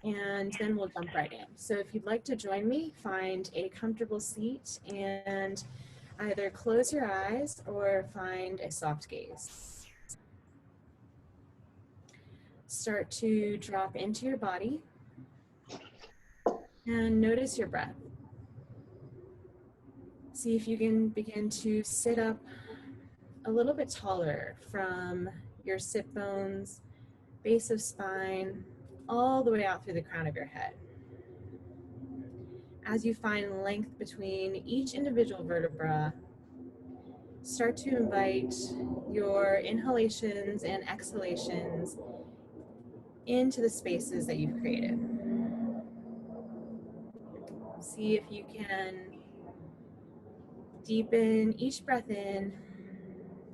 and then we'll jump right in. So if you'd like to join me, find a comfortable seat and either close your eyes or find a soft gaze. Start to drop into your body and notice your breath. See if you can begin to sit up a little bit taller from your sit bones, base of spine, all the way out through the crown of your head. As you find length between each individual vertebra, start to invite your inhalations and exhalations into the spaces that you've created. See if you can deepen each breath in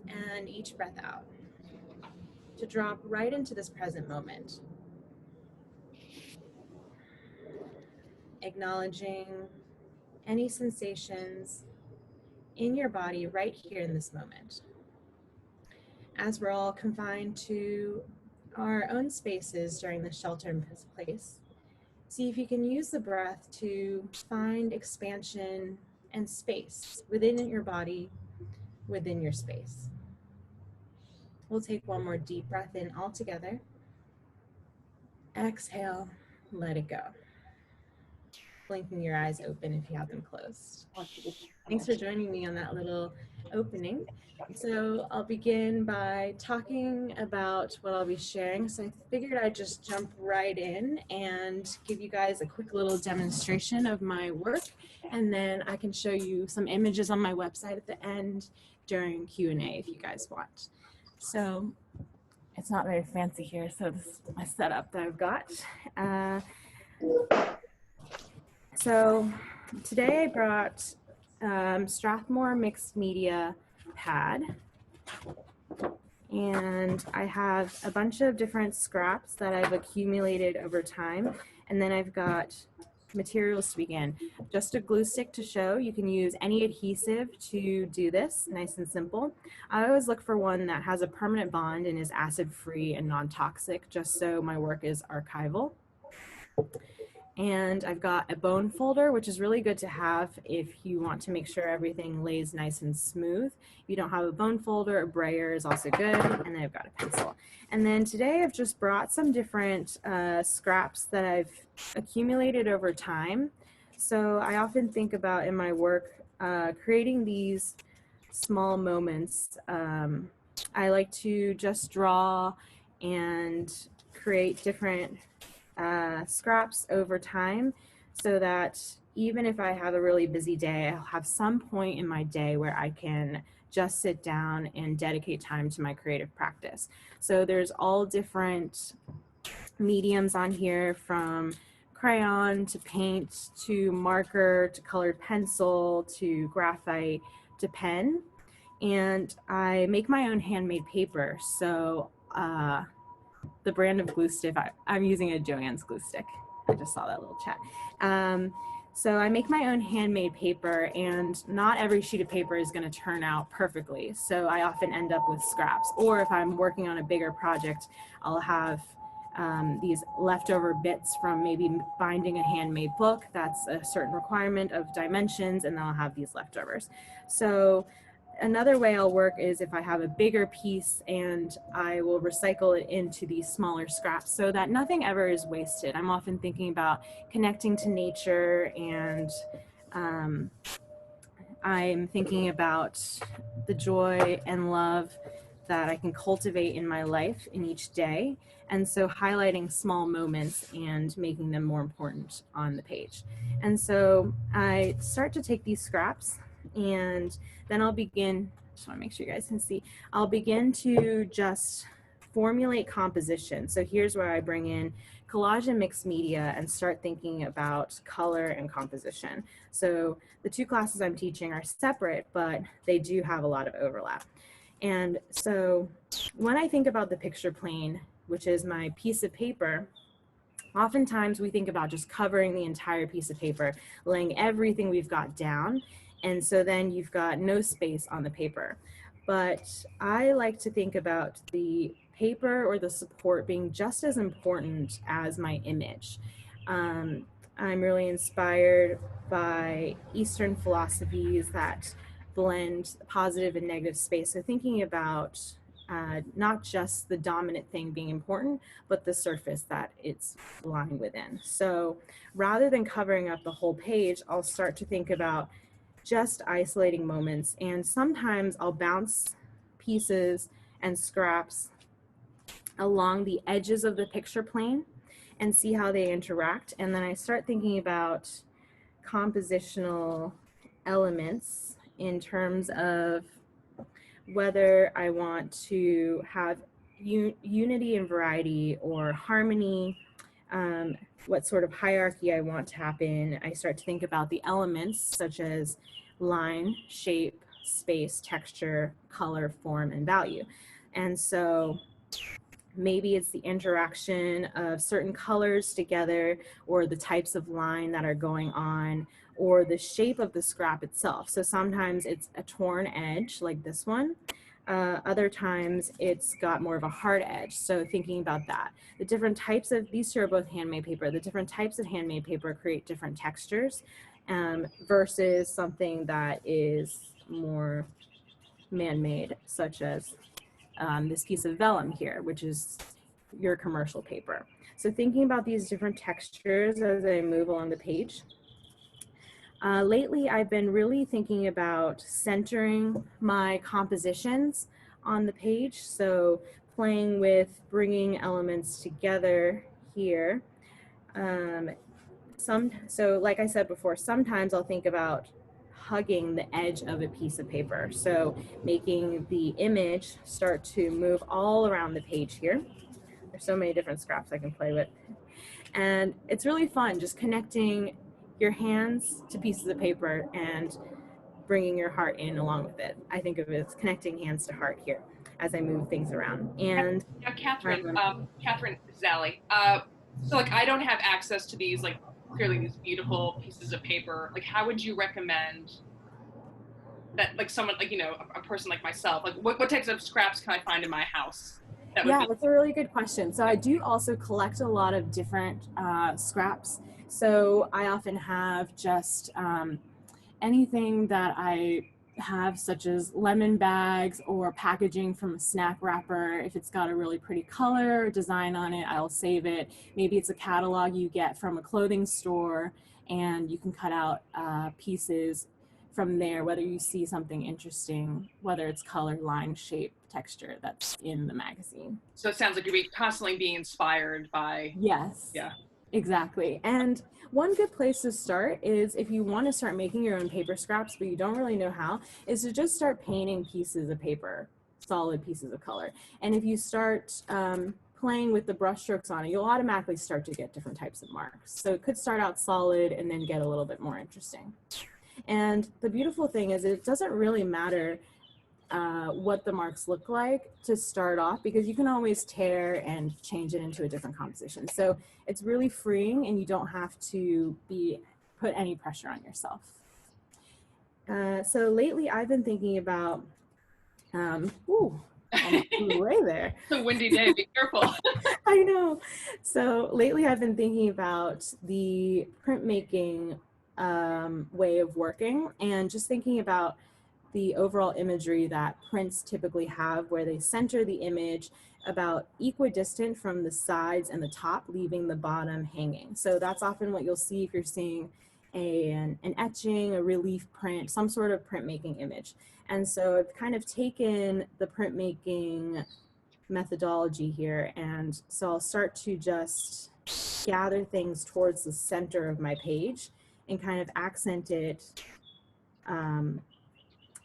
and each breath out to drop right into this present moment, acknowledging any sensations in your body right here in this moment. As we're all confined to our own spaces during the shelter in place, see if you can use the breath to find expansion and space within your body, within your space. We'll take one more deep breath in all together. Exhale, let it go. Blinking your eyes open if you have them closed. Thanks for joining me on that little opening. So I'll begin by talking about what I'll be sharing. So I figured I'd just jump right in and give you guys a quick little demonstration of my work, and then I can show you some images on my website at the end during Q&A if you guys want. So it's not very fancy here, so this is my setup that I've got. So today I brought Strathmore Mixed Media pad, and I have a bunch of different scraps that I've accumulated over time, and then I've got materials to begin. Just a glue stick to show. You can use any adhesive to do this, nice and simple. I always look for one that has a permanent bond and is acid-free and non-toxic, just so my work is archival. And I've got a bone folder, which is really good to have if you want to make sure everything lays nice and smooth. If you don't have a bone folder, a brayer is also good. And then I've got a pencil. And then today I've just brought some different scraps that I've accumulated over time. So I often think about in my work creating these small moments. I like to just draw and create different scraps over time, so that even if I have a really busy day, I'll have some point in my day where I can just sit down and dedicate time to my creative practice. So there's all different mediums on here, from crayon to paint to marker to colored pencil to graphite to pen. And I make my own handmade paper. So the brand of glue stick, I'm using a Joann's glue stick. I just saw that little chat. So I make my own handmade paper, and not every sheet of paper is going to turn out perfectly. So I often end up with scraps. Or if I'm working on a bigger project, I'll have these leftover bits from maybe binding a handmade book. That's a certain requirement of dimensions, and then I'll have these leftovers. So another way I'll work is if I have a bigger piece, and I will recycle it into these smaller scraps so that nothing ever is wasted. I'm often thinking about connecting to nature, and I'm thinking about the joy and love that I can cultivate in my life in each day. And so highlighting small moments and making them more important on the page. And so I start to take these scraps, and then I'll begin, just want to make sure you guys can see, I'll begin to just formulate composition. So here's where I bring in collage and mixed media and start thinking about color and composition. So the two classes I'm teaching are separate, but they do have a lot of overlap. And so when I think about the picture plane, which is my piece of paper, oftentimes we think about just covering the entire piece of paper, laying everything we've got down, and so then you've got no space on the paper. but I like to think about the paper or the support being just as important as my image. Um, I'm really inspired by Eastern philosophies that blend positive and negative space. So thinking about not just the dominant thing being important, but the surface that it's lying within. So rather than covering up the whole page, I'll start to think about just isolating moments. And sometimes I'll bounce pieces and scraps along the edges of the picture plane and see how they interact. And then I start thinking about compositional elements in terms of whether I want to have unity and variety or harmony, what sort of hierarchy I want to happen. I start to think about the elements such as line, shape, space, texture, color, form, and value. And so maybe it's the interaction of certain colors together, or the types of line that are going on, or the shape of the scrap itself. So sometimes it's a torn edge like this one. Other times it's got more of a hard edge. So thinking about that, the different types of, these two are both handmade paper, the different types of handmade paper create different textures, versus something that is more man-made, such as this piece of vellum here, which is your commercial paper. So thinking about these different textures as I move along the page. Lately, I've been really thinking about centering my compositions on the page. So playing with bringing elements together here. So like I said before, sometimes I'll think about hugging the edge of a piece of paper. So making the image start to move all around the page here. There's so many different scraps I can play with. And it's really fun just connecting your hands to pieces of paper and bringing your heart in along with it. I think of it as connecting hands to heart here as I move things around. And Now, Catherine Zally. So like I don't have access to these like clearly these beautiful pieces of paper. Like, how would you recommend that like someone like a person like myself like what types of scraps can I find in my house that would yeah, be that's a really good question. So I do also collect a lot of different scraps. So I often have just anything that I have, such as lemon bags or packaging from a snack wrapper. If it's got a really pretty color or design on it, I'll save it. Maybe it's a catalog you get from a clothing store, and you can cut out pieces from there, whether you see something interesting, whether it's color, line, shape, texture that's in the magazine. so it sounds like you're constantly being inspired by Yes, yeah. exactly. And one good place to start is, if you want to start making your own paper scraps, but you don't really know how, is to just start painting pieces of paper, solid pieces of color. And if you start playing with the brush strokes on it, you'll automatically start to get different types of marks. So it could start out solid and then get a little bit more interesting. And the beautiful thing is, it doesn't really matter what the marks look like to start off, because you can always tear and change it into a different composition. So it's really freeing, and you don't have to put any pressure on yourself. So lately I've been thinking about, almost flew away there. It's a windy day, be careful. I know. So lately I've been thinking about the printmaking way of working, and just thinking about the overall imagery that prints typically have, where they center the image about equidistant from the sides and the top, leaving the bottom hanging. So that's often what you'll see if you're seeing an etching, a relief print, some sort of printmaking image. And so I've kind of taken the printmaking methodology here, and so I'll start to just gather things towards the center of my page and kind of accent it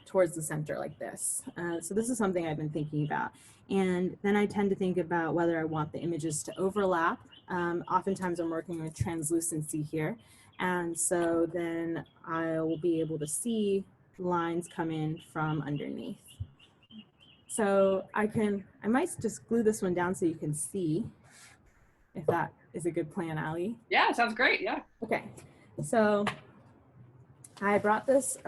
towards the center like this. So this is something I've been thinking about. And then I tend to think about whether I want the images to overlap. Oftentimes I'm working with translucency here. And so then I will be able to see lines come in from underneath. So I might just glue this one down so you can see, if that is a good plan, Ali. Yeah, sounds great. Yeah. Okay, so I brought this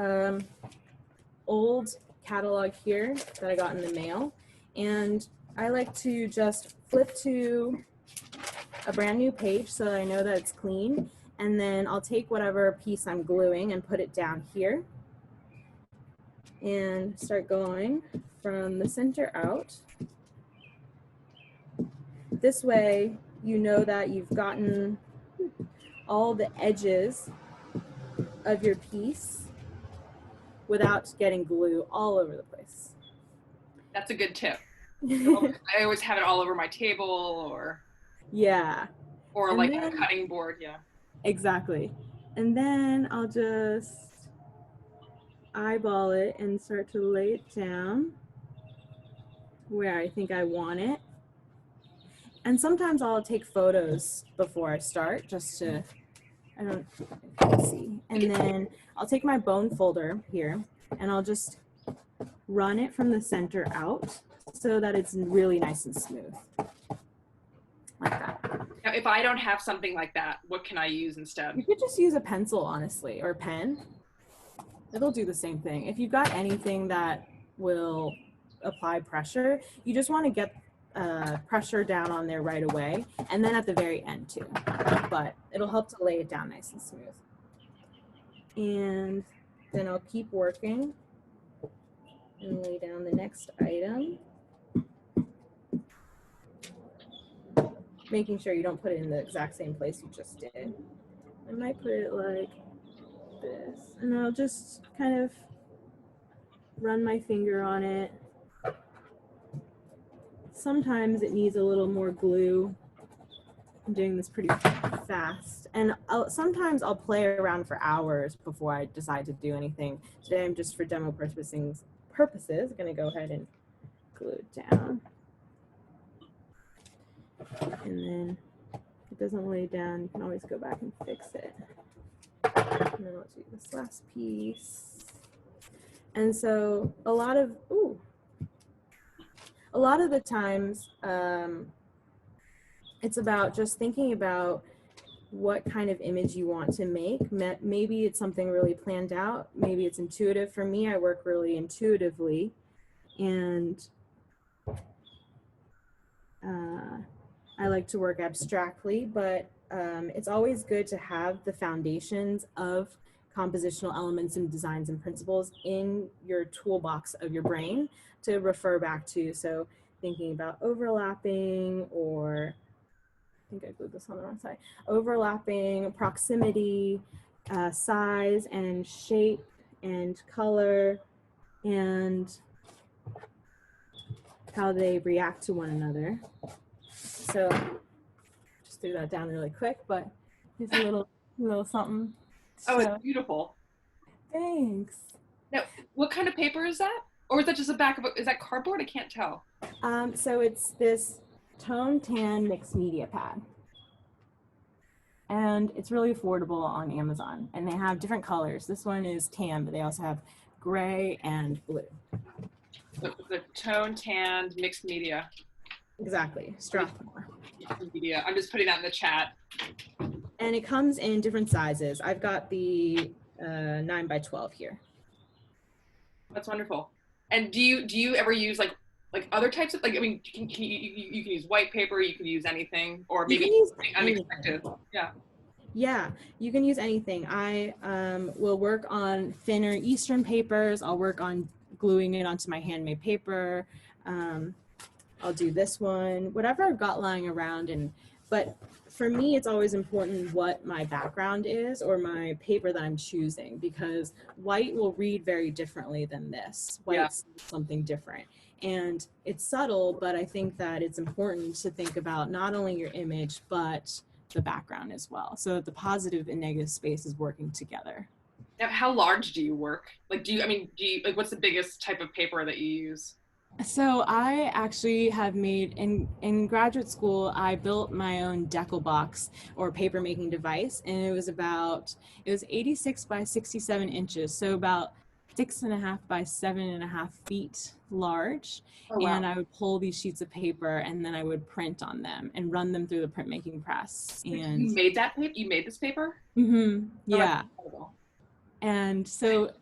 old catalog here that I got in the mail, and I like to just flip to a brand new page so that I know that it's clean, and then I'll take whatever piece I'm gluing and put it down here and start going from the center out. This way you know that you've gotten all the edges of your piece without getting glue all over the place. That's a good tip. I always have it all over my table Yeah. or And like then, a cutting board. Yeah. exactly. And then I'll just eyeball it and start to lay it down where I think I want it. And sometimes I'll take photos before I start just to, I don't see. And then I'll take my bone folder here and I'll just run it from the center out so that it's really nice and smooth. Like that. Now, if I don't have something like that, what can I use instead? You could just use a pencil, honestly, or a pen. It'll do the same thing. If you've got anything that will apply pressure, you just want to get pressure down on there right away, and then at the very end too. But it'll help to lay it down nice and smooth. And then I'll keep working and lay down the next item. Making sure you don't put it in the exact same place you just did. I might put it like this, and I'll just kind of run my finger on it. Sometimes it needs a little more glue. I'm doing this pretty fast, and sometimes I'll play around for hours before I decide to do anything. Today I'm just for demo purposes going to go ahead and glue it down. And then if it doesn't lay down, you can always go back and fix it. And then I'll do this last piece. And so a lot of the times, it's about just thinking about what kind of image you want to make. Maybe it's something really planned out. Maybe it's intuitive. For me, I work really intuitively, and I like to work abstractly, but it's always good to have the foundations of compositional elements and designs and principles in your toolbox of your brain to refer back to. So thinking about overlapping, or I think I glued this on the wrong side, overlapping, proximity, size and shape and color, and how they react to one another. So just threw that down really quick, but here's a little something. Oh, it's beautiful. Thanks. Now, what kind of paper is that? Or is that just the back of is that cardboard? I can't tell. So it's this tone tan mixed media pad. And it's really affordable on Amazon. And they have different colors. This one is tan, but they also have gray and blue. The tone tanned mixed media. Exactly. Strathmore. Media. I'm just putting that in the chat. And it comes in different sizes. I've got the 9x12 here. That's wonderful. And do you ever use like other types of, like, I mean, you can use white paper, you can use anything, or maybe something unexpected. Yeah. Yeah, you can use anything. I will work on thinner Eastern papers. I'll work on gluing it onto my handmade paper. I'll do this one, whatever I've got lying around. But for me, it's always important what my background is or my paper that I'm choosing, because white will read very differently than this. White's something different. And it's subtle, but I think that it's important to think about not only your image, but the background as well, so that the positive and negative space is working together. Now, how large do you work? Like, do you like, what's the biggest type of paper that you use? So I actually have made, in graduate school, I built my own decal box or paper making device, and it was 86 by 67 inches, so about 6.5 by 7.5 feet large. Oh, wow. And I would pull these sheets of paper and then I would print on them and run them through the printmaking press. And you made that paper? You made this paper? Mm-hmm. Yeah. Oh, and so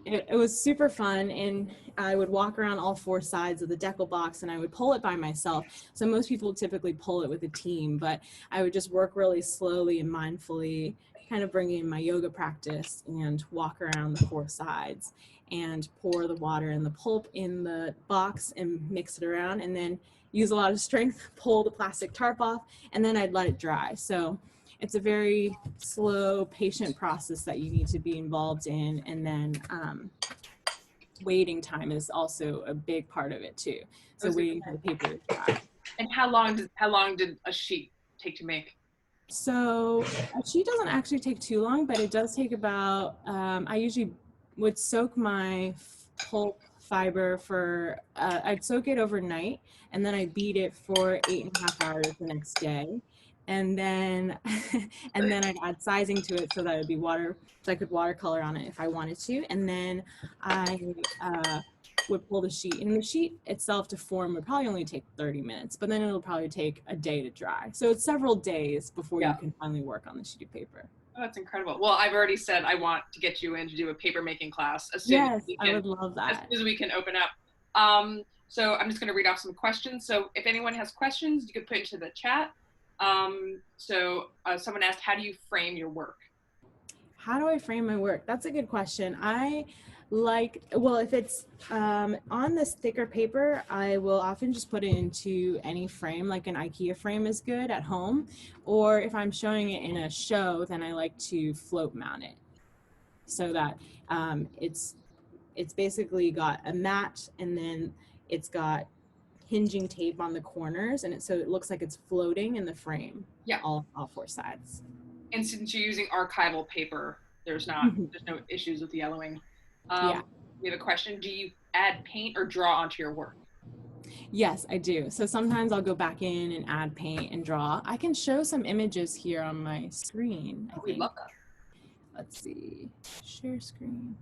It was super fun, and I would walk around all four sides of the decal box and I would pull it by myself. So most people typically pull it with a team, but I would just work really slowly and mindfully, kind of bring in my yoga practice and walk around the four sides and pour the water and the pulp in the box and mix it around, and then use a lot of strength, pull the plastic tarp off, and then I'd let it dry. So it's a very slow, patient process that you need to be involved in. And then waiting time is also a big part of it too. So waiting for the paper to dry. And how long did a sheet take to make? So a sheet doesn't actually take too long, but it does take about, I usually would soak my pulp fiber for, I'd soak it overnight, and then I beat it for 8.5 hours the next day. And then, and then I'd add sizing to it so that it would be water, so I could watercolor on it if I wanted to. And then I would pull the sheet, and the sheet itself to form would probably only take 30 minutes, but then it'll probably take a day to dry. So it's several days before you can finally work on the sheet of paper. Oh, that's incredible. Well, I've already said I want to get you in to do a paper making class as soon Yes, as we I can, would love as that. soon as we can open up. So I'm just going to read off some questions. So if anyone has questions, you could put into the chat. Someone asked, how do you frame your work? How do I frame my work? That's a good question. I like, well, if it's on this thicker paper, I will often just put it into any frame, like an IKEA frame is good at home. Or if I'm showing it in a show, then I like to float mount it so that it's basically got a mat, and then it's got hinging tape on the corners, and so it looks like it's floating in the frame. Yeah. All four sides. And since you're using archival paper, there's no issues with yellowing. Yeah. We have a question. Do you add paint or draw onto your work? Yes, I do. So sometimes I'll go back in and add paint and draw. I can show some images here on my screen. We love that. Let's see. Share screen.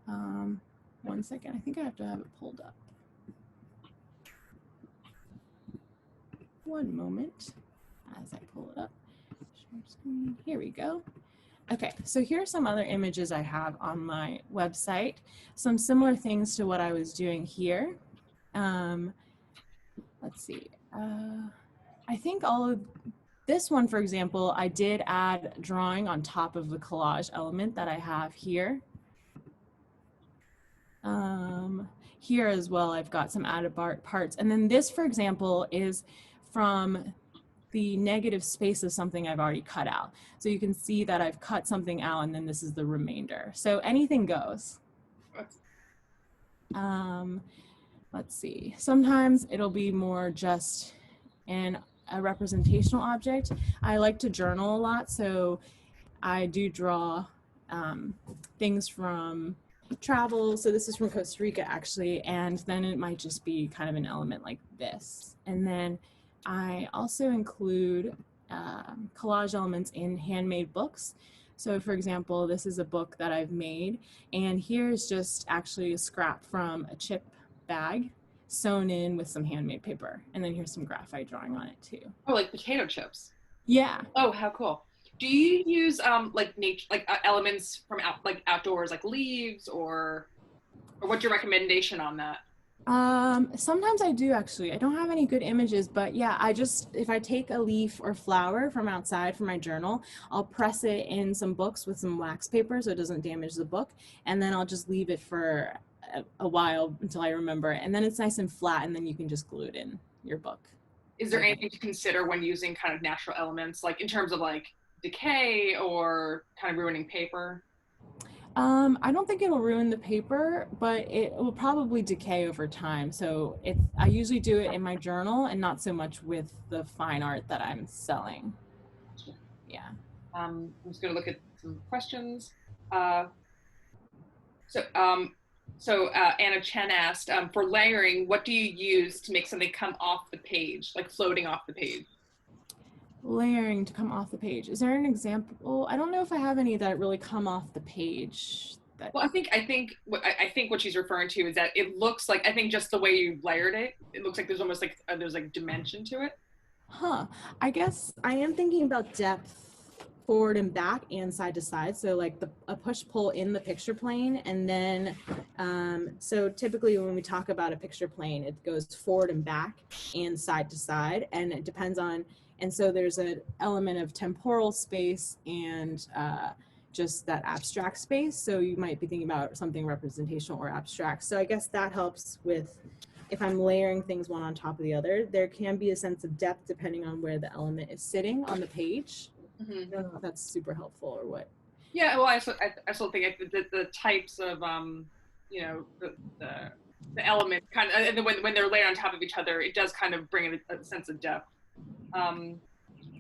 1 second. I think I have to have it pulled up. One moment as I pull it up. Share screen. Here we go. Okay, so here are some other images I have on my website. Some similar things to what I was doing here. Let's see. I think all of this one, for example, I did add drawing on top of the collage element that I have here. Here as well, I've got some added parts. And then this, for example, is from the negative space of something I've already cut out. So you can see that I've cut something out, and then this is the remainder. So anything goes. Let's see. Sometimes it'll be more just a representational object. I like to journal a lot, so I do draw things from travel. So this is from Costa Rica, actually, and then it might just be kind of an element like this. And then I also include collage elements in handmade books. So for example, this is a book that I've made, and here's just actually a scrap from a chip bag sewn in with some handmade paper. And then here's some graphite drawing on it too. Oh, like potato chips. Yeah. Oh, how cool. Do you use like nature, like elements from outdoors, like leaves, or what's your recommendation on that? Sometimes I do, actually. I don't have any good images, but yeah, if I take a leaf or flower from outside for my journal, I'll press it in some books with some wax paper so it doesn't damage the book, and then I'll just leave it for a while until I remember it, and then it's nice and flat, and then you can just glue it in your book. Is there anything to consider when using kind of natural elements, like in terms of like decay or kind of ruining paper? I don't think it'll ruin the paper, but it will probably decay over time. So I usually do it in my journal and not so much with the fine art that I'm selling. Yeah. I'm just going to look at some questions. Anna Chen asked, for layering, what do you use to make something come off the page, like floating off the page? Layering to come off the page. Is there an example? I don't know if I have any that really come off the page. Well, I think what she's referring to is that it looks like, I think just the way you layered it, it looks like there's almost like there's like dimension to it. Huh. I guess I am thinking about depth forward and back and side to side. So like a push pull in the picture plane. And then, so typically when we talk about a picture plane, it goes forward and back and side to side. And it depends on, and so there's an element of temporal space and just that abstract space. So you might be thinking about something representational or abstract. So I guess that helps with, if I'm layering things one on top of the other, there can be a sense of depth depending on where the element is sitting on the page. I don't know if that's super helpful or what. Yeah, well, I still think the types of you know, the element kind of, and then when they're layered on top of each other, it does kind of bring a sense of depth.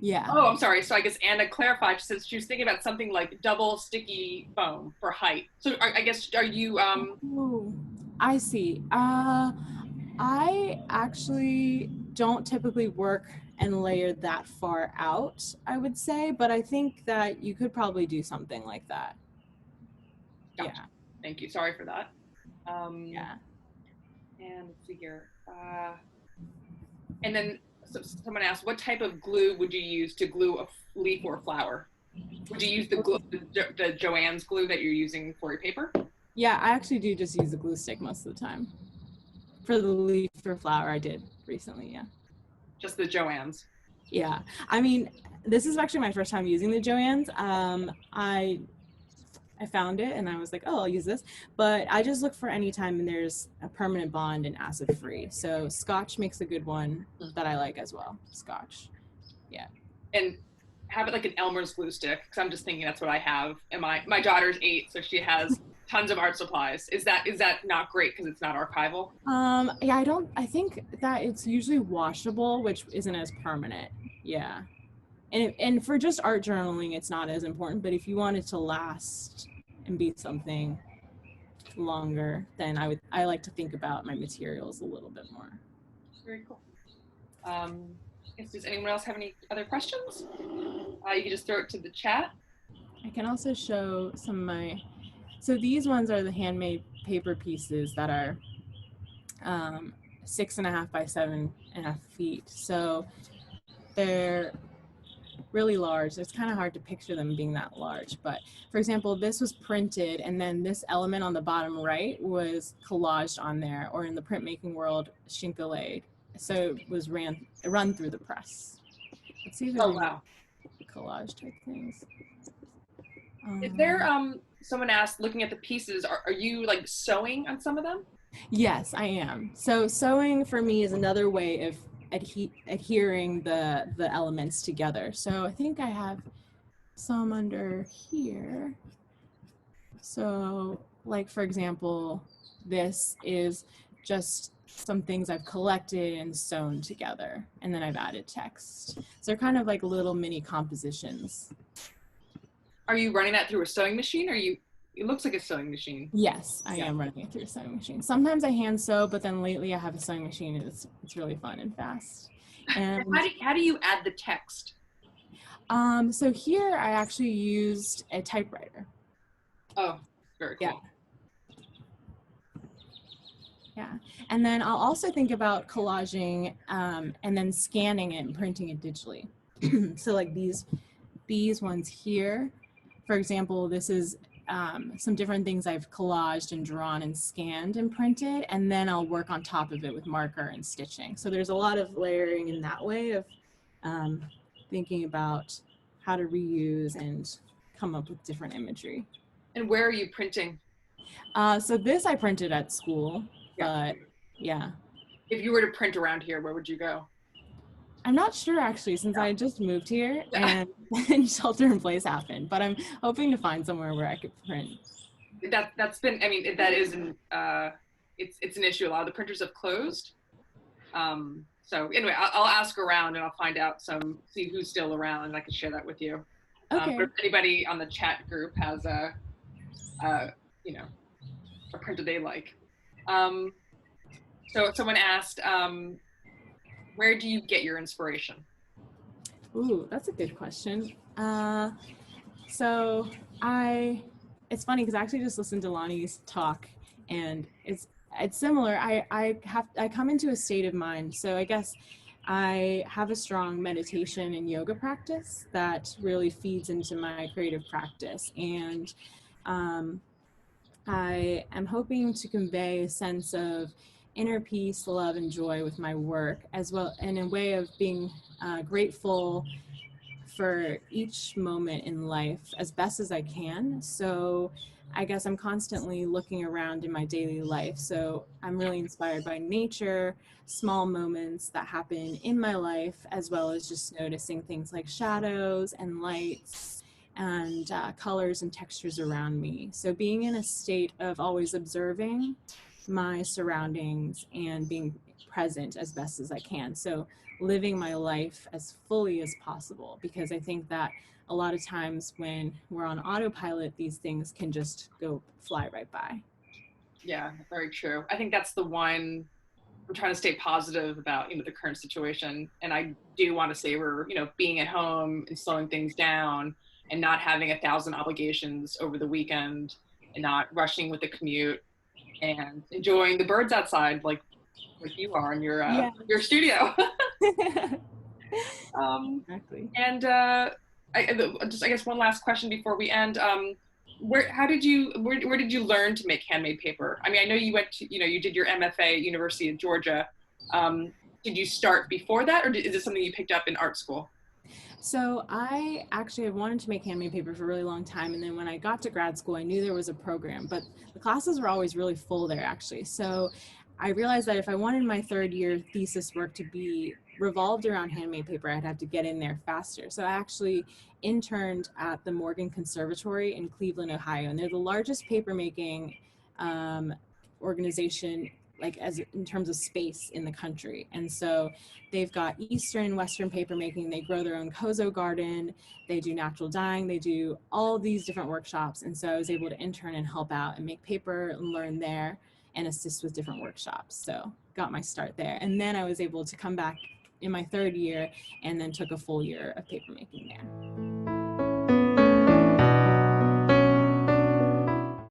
Yeah. Oh, I'm sorry. So I guess Anna clarified, since she was thinking about something like double sticky foam for height. So I guess, are you Ooh, I see. I actually don't typically work and layer that far out, I would say, but I think that you could probably do something like that. Gotcha. Yeah. Thank you. Sorry for that. Yeah. And let's see here. And then someone asked, what type of glue would you use to glue a leaf or a flower? Would you use the glue, the Joann's glue that you're using for your paper? Yeah, I actually do just use a glue stick most of the time. For the leaf or flower, I did recently, yeah. Just the Joann's? Yeah. I mean, this is actually my first time using the Joann's. I found it and I was like, oh, I'll use this. But I just look for any time there's a permanent bond and acid free. So Scotch makes a good one that I like as well. Scotch. Yeah. And have it like an Elmer's glue stick, because I'm just thinking that's what I have. And my daughter's 8, so she has tons of art supplies. Is that not great because it's not archival? Yeah, I think that it's usually washable, which isn't as permanent. Yeah. And for just art journaling, it's not as important, but if you want it to last and be something longer, then I like to think about my materials a little bit more. Very cool. Does anyone else have any other questions? You can just throw it to the chat. I can also show some of my, so these ones are the handmade paper pieces that are 6.5 by 7.5 feet. So they're really large. It's kind of hard to picture them being that large, but for example, this was printed and then this element on the bottom right was collaged on there, or in the printmaking world, shinkaleed. So it was run through the press. Let's see if there's wow. collage type things. Is there someone asked, looking at the pieces, are you like sewing on some of them? Yes, I am. So sewing for me is another way of adhering the elements together. So I think I have some under here. So like, for example, this is just some things I've collected and sewn together, and then I've added text. So they're kind of like little mini compositions. Are you running that through a sewing machine, or it looks like a sewing machine? Yes, I am running it through a sewing machine. Sometimes I hand sew, but then lately I have a sewing machine and it's really fun and fast. And how do you add the text? So here I actually used a typewriter. Oh, very cool. Yeah. Yeah. And then I'll also think about collaging and then scanning it and printing it digitally. So like these ones here, for example, this is some different things I've collaged and drawn and scanned and printed, and then I'll work on top of it with marker and stitching. So there's a lot of layering in that way of thinking about how to reuse and come up with different imagery. And where are you printing? So this I printed at school, but yeah. If you were to print around here, where would you go? I'm not sure actually, since I just moved here and shelter in place happened, but I'm hoping to find somewhere where I could print. That's been, I mean, that is it's an issue. A lot of the printers have closed. So anyway, I'll ask around and I'll find out see who's still around, and I can share that with you. Okay. But if anybody on the chat group has a printer they like. So someone asked, where do you get your inspiration? Ooh, that's a good question. So it's funny because I actually just listened to Lonnie's talk, and it's similar. I come into a state of mind. So I guess I have a strong meditation and yoga practice that really feeds into my creative practice. And um, I am hoping to convey a sense of inner peace, love, and joy with my work, as well, and a way of being grateful for each moment in life as best as I can. So I guess I'm constantly looking around in my daily life. So I'm really inspired by nature, small moments that happen in my life, as well as just noticing things like shadows and lights and colors and textures around me. So being in a state of always observing my surroundings and being present as best as I can. So living my life as fully as possible, because I think that a lot of times when we're on autopilot, these things can just go fly right by. Yeah, very true. I think that's the one I'm trying to stay positive about, the current situation. And I do want to savor, being at home and slowing things down and not having 1,000 obligations over the weekend and not rushing with the commute and enjoying the birds outside like you are in Yeah. your studio. um, Exactly. and I guess one last question before we end. Where did you learn to make handmade paper? I mean, I know you went to, you did your MFA at University of Georgia. Did you start before that, or is it something you picked up in art school? So I actually had wanted to make handmade paper for a really long time, and then when I got to grad school, I knew there was a program, but the classes were always really full there actually. So I realized that if I wanted my third year thesis work to be revolved around handmade paper, I'd have to get in there faster. So I actually interned at the Morgan Conservatory in Cleveland, Ohio, and they're the largest paper making um, organization, like as in terms of space in the country. And so they've got Eastern and Western paper making. They grow their own kozo garden. They do natural dyeing. They do all these different workshops. And so I was able to intern and help out and make paper and learn there and assist with different workshops. So got my start there. And then I was able to come back in my third year and then took a full year of paper making there.